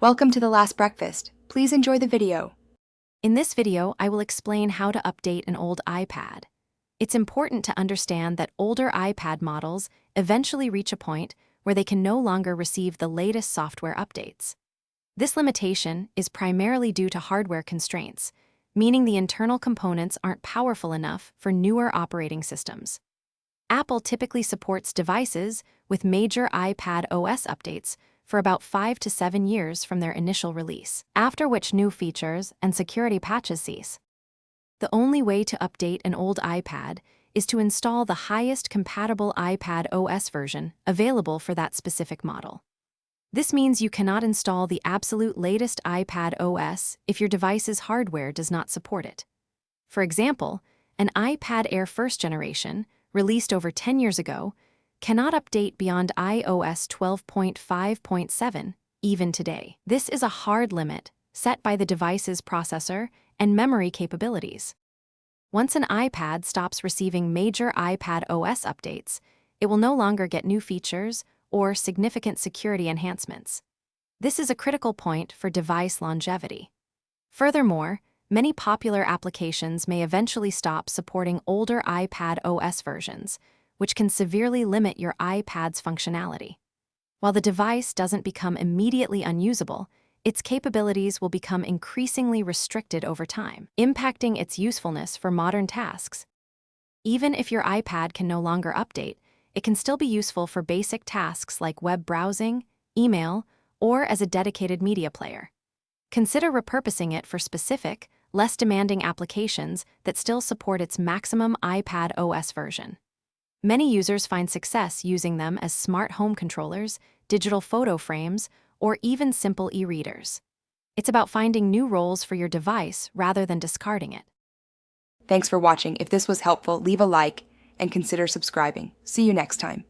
Welcome to The Last Breakfast. Please enjoy the video. In this video, I will explain how to update an old iPad. It's important to understand that older iPad models eventually reach a point where they can no longer receive the latest software updates. This limitation is primarily due to hardware constraints, meaning the internal components aren't powerful enough for newer operating systems. Apple typically supports devices with major iPad OS updates for about 5 to 7 years from their initial release, after which new features and security patches cease. The only way to update an old iPad is to install the highest compatible iPad OS version available for that specific model. This means you cannot install the absolute latest iPad OS if your device's hardware does not support it. For example, an iPad Air first generation, released over 10 years ago, cannot update beyond iOS 12.5.7 even today. This is a hard limit set by the device's processor and memory capabilities. Once an iPad stops receiving major iPad OS updates, it will no longer get new features or significant security enhancements. This is a critical point for device longevity. Furthermore, many popular applications may eventually stop supporting older iPad OS versions, which can severely limit your iPad's functionality. While the device doesn't become immediately unusable, its capabilities will become increasingly restricted over time, impacting its usefulness for modern tasks. Even if your iPad can no longer update, it can still be useful for basic tasks like web browsing, email, or as a dedicated media player. Consider repurposing it for specific, less demanding applications that still support its maximum iPad OS version. Many users find success using them as smart home controllers, digital photo frames, or even simple e-readers. It's about finding new roles for your device rather than discarding it. Thanks for watching. If this was helpful, leave a like and consider subscribing. See you next time.